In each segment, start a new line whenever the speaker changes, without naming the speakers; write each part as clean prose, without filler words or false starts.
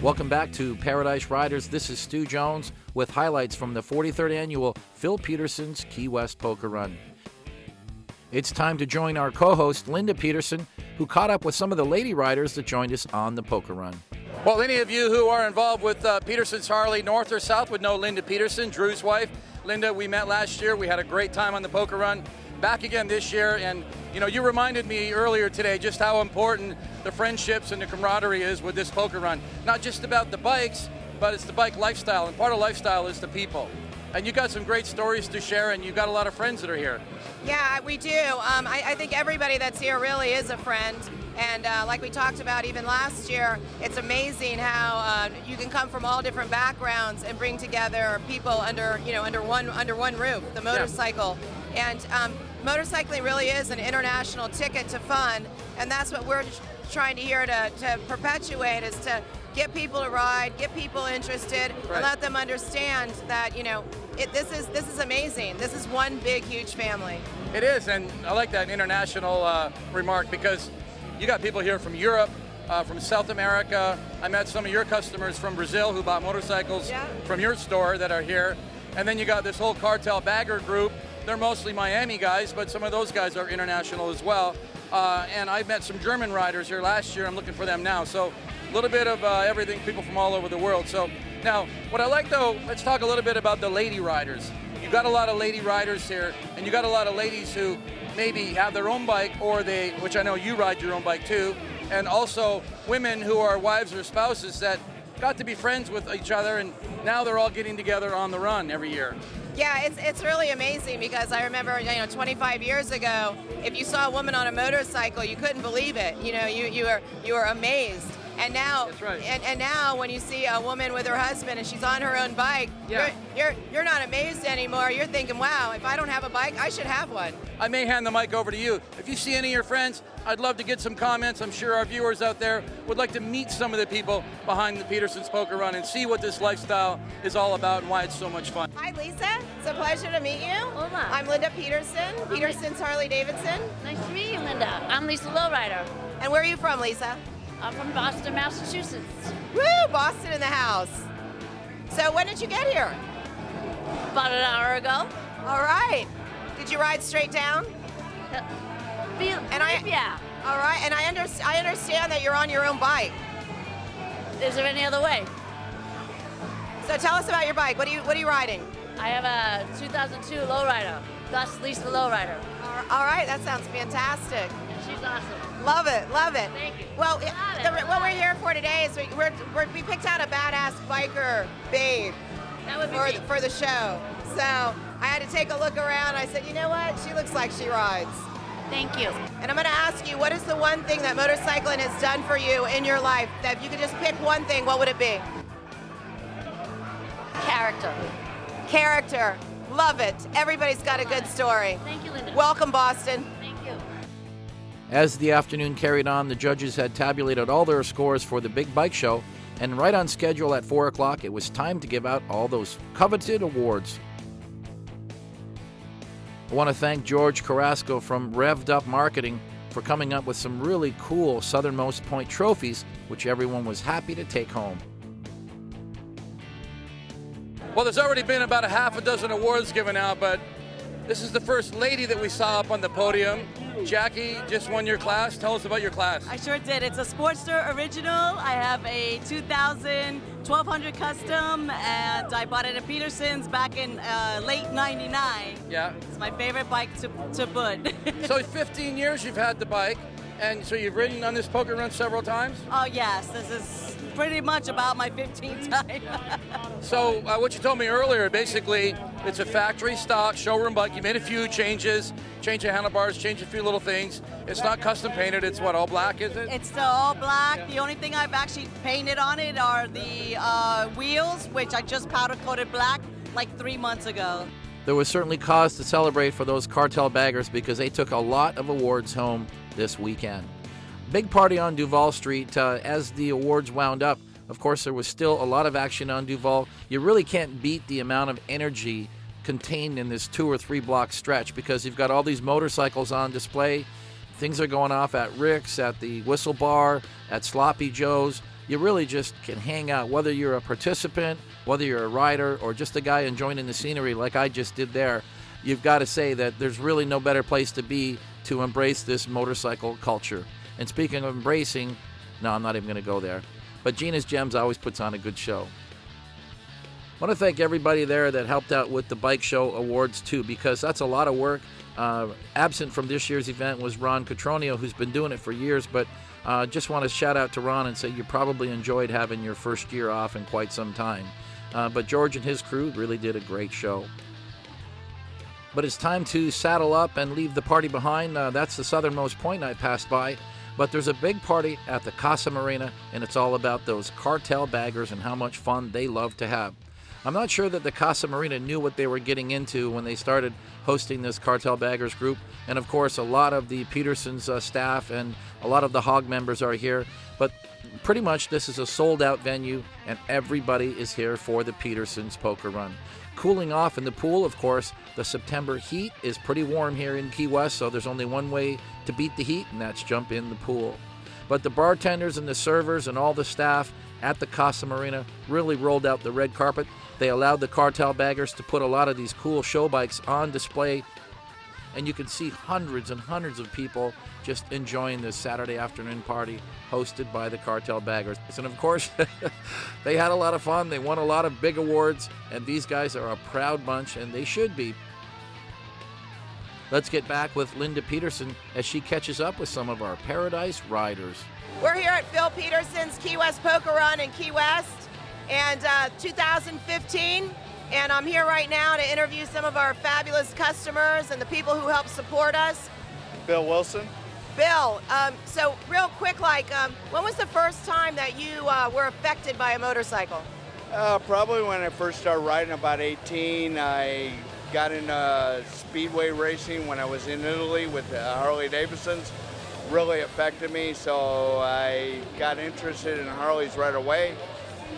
Welcome back to Paradise Riders. This is Stu Jones with highlights from the 43rd annual Phil Peterson's Key West Poker Run. It's time to join our co-host, LYNDA Peterson, who caught up with some of the lady riders that joined us on the poker run.
Well, any of you who are involved with Peterson's Harley North or South would know LYNDA Peterson, Drew's wife. LYNDA, we met last year. We had a great time on the poker run. Back again this year, and you reminded me earlier today just how important the friendships and the camaraderie is with this poker run. Not just about the bikes, but it's the bike lifestyle, and part of lifestyle is the people. And you got some great stories to share, and you got a lot of friends that are here.
Yeah, we do. I think everybody that's here really is a friend. And like we talked about even last year, it's amazing how you can come from all different backgrounds and bring together people under one roof, the motorcycle. Yeah. And motorcycling really is an international ticket to fun, and that's what we're trying to here to perpetuate, is to get people to ride, get people interested, right, and let them understand that this is amazing. This is one big, huge family.
It is, and I like that international remark, because you got people here from Europe, from South America. I met some of your customers from Brazil who bought motorcycles from your store that are here, and then you got this whole Cartel bagger group. They're mostly Miami guys, but some of those guys are international as well. And I met some German riders here last year. I'm looking for them now. So a little bit of everything, people from all over the world. So now, what I like though, let's talk a little bit about the lady riders. You got a lot of lady riders here, and you got a lot of ladies who maybe have their own bike, or which I know you ride your own bike too, and also women who are wives or spouses that got to be friends with each other, and now they're all getting together on the run every year.
Yeah, it's really amazing, because I remember 25 years ago, if you saw a woman on a motorcycle, you couldn't believe it. You were amazed. And now,
that's right.
And now when you see a woman with her husband and she's on her own bike, you're not amazed anymore. You're thinking, wow, if I don't have a bike, I should have one.
I may hand the mic over to you. If you see any of your friends, I'd love to get some comments. I'm sure our viewers out there would like to meet some of the people behind the Peterson's Poker Run and see what this lifestyle is all about and why it's so much fun.
Hi, Lisa. It's a pleasure to meet you.
Hola.
I'm LYNDA Peterson, Peterson's Harley-Davidson.
Nice to meet you, LYNDA. I'm Lisa Lowrider.
And where are you from, Lisa?
I'm from Boston, Massachusetts.
Woo, Boston in the house. So when did you get here?
About an hour ago.
All right. Did you ride straight down?
Yeah.
All right, and I understand that you're on your own bike.
Is there any other way?
So tell us about your bike. What are you riding?
I have a 2002 Lowrider, thus Lisa Lowrider.
All right, that sounds fantastic.
And she's awesome.
Love it, love it.
Thank you.
Well, what we're here for today is we picked out a badass biker babe
That would be
for the show. So I had to take a look around. I said, you know what? She looks like she rides.
Thank you.
And I'm going to ask you, what is the one thing that motorcycling has done for you in your life? That if you could just pick one thing, what would it be?
Character.
Character. Love it. Everybody's got a good story.
Thank you, LYNDA.
Welcome, Boston.
Thank you.
As the afternoon carried on, the judges had tabulated all their scores for the big bike show, and right on schedule at 4 o'clock, it was time to give out all those coveted awards. I want to thank George Carrasco from Revved Up Marketing for coming up with some really cool Southernmost Point trophies, which everyone was happy to take home.
Well, there's already been about a half a dozen awards given out, but this is the first lady that we saw up on the podium. Jackie just won your class. Tell us about your class.
I sure did. It's a Sportster Original. I have a 2000 1200 Custom, and I bought it at Peterson's back in late '99.
Yeah.
It's my favorite bike to put.
So 15 years you've had the bike, and so you've ridden on this poker run several times?
Oh yes, this is pretty much about my 15th time.
So what you told me earlier, basically, it's a factory stock showroom bike. You made a few changes, change the handlebars, change a few little things. It's not custom painted. It's what, all black, is it?
It's all black. The only thing I've actually painted on it are the wheels, which I just powder coated black like 3 months ago.
There was certainly cause to celebrate for those Cartel baggers because they took a lot of awards home this weekend. Big party on Duval Street as the awards wound up. Of course, there was still a lot of action on Duval. You really can't beat the amount of energy contained in this 2 or 3 block stretch because you've got all these motorcycles on display. Things are going off at Rick's, at the Whistle Bar, at Sloppy Joe's. you really just can hang out, whether you're a participant, whether you're a rider, or just a guy enjoying the scenery like I just did there. You've got to say that there's really no better place to be to embrace this motorcycle culture. And speaking of embracing, no, I'm not even going to go there. But Gina's Gems always puts on a good show. I want to thank everybody there that helped out with the Bike Show Awards too, because that's a lot of work. Absent from this year's event was Ron Cotronio, who's been doing it for years, but just want to shout out to Ron and say you probably enjoyed having your first year off in quite some time. But George and his crew really did a great show. But it's time to saddle up and leave the party behind. That's the southernmost point I passed by. But there's a big party at the CASA Marina, and it's all about those Cartel baggers and how much fun they love to have. I'm not sure that the CASA Marina knew what they were getting into when they started hosting this Cartel Baggers group. And of course, a lot of the Peterson's staff and a lot of the Hog members are here. But pretty much this is a sold-out venue, and everybody is here for the Peterson's Poker Run. Cooling off in the pool, of course, the September heat is pretty warm here in Key West, so there's only one way to beat the heat, and that's jump in the pool. But the bartenders and the servers and all the staff at the CASA Marina really rolled out the red carpet. They allowed the Cartel baggers to put a lot of these cool show bikes on display, and you can see hundreds and hundreds of people just enjoying this Saturday afternoon party hosted by the Cartel baggers. And of course, they had a lot of fun. They won a lot of big awards, and these guys are a proud bunch, and they should be. Let's get back with Linda Peterson as she catches up with some of our Paradise riders.
We're here at Phil Peterson's Key West Poker Run in Key West, and 2015, and I'm here right now to interview some of our fabulous customers and the people who help support us.
Bill Wilson.
Bill, so real quick, when was the first time that you were affected by a motorcycle?
Probably when I first started riding, about 18. I got into speedway racing when I was in Italy with Harley-Davidsons. Really affected me, so I got interested in Harleys right away,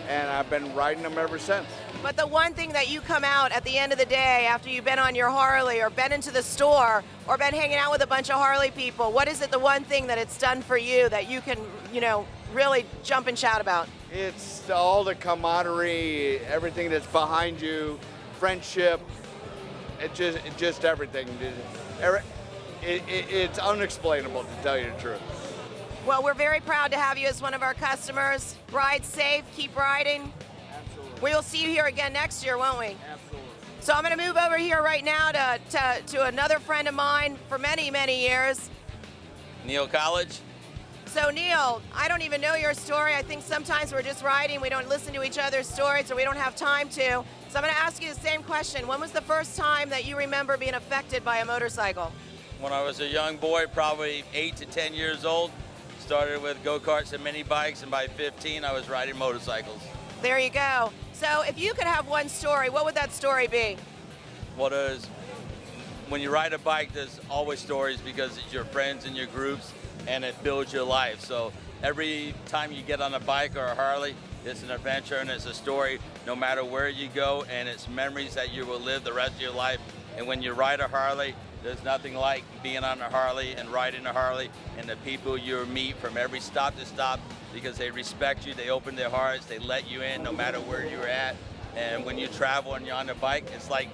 and I've been riding them ever since.
But the one thing that you come out at the end of the day after you've been on your Harley or been into the store or been hanging out with a bunch of Harley people, what is it, the one thing that it's done for you that you can, really jump and shout about?
It's all the camaraderie, everything that's behind you, friendship, just everything. It's unexplainable, to tell you the truth.
Well, we're very proud to have you as one of our customers. Ride safe, keep riding.
Absolutely.
We'll see you here again next year, won't we?
Absolutely.
So I'm going to move over here right now to another friend of mine for many, many years.
Neil College.
So Neil, I don't even know your story. I think sometimes we're just riding, we don't listen to each other's stories, or we don't have time to. So I'm going to ask you the same question. When was the first time that you remember being affected by a motorcycle?
When I was a young boy, probably 8 to 10 years old, started with go-karts and mini bikes, and by 15 I was riding motorcycles.
There you go. So if you could have one story, what would that story be?
What is, when you ride a bike, there's always stories because it's your friends and your groups, and it builds your life. So every time you get on a bike or a Harley, it's an adventure and it's a story no matter where you go, and it's memories that you will live the rest of your life. And when you ride a Harley, there's nothing like being on a Harley and riding a Harley and the people you meet from every stop to stop, because they respect you, they open their hearts, they let you in no matter where you're at. And when you travel and you're on a bike, it's like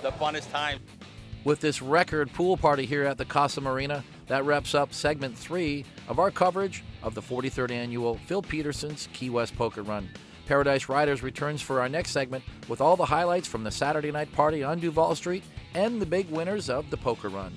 the funnest time.
With this record pool party here at the CASA Marina, that wraps up segment 3 of our coverage of the 43rd annual Phil Peterson's Key West Poker Run. Paradise Riders returns for our next segment with all the highlights from the Saturday night party on Duval Street and the big winners of the Poker Run.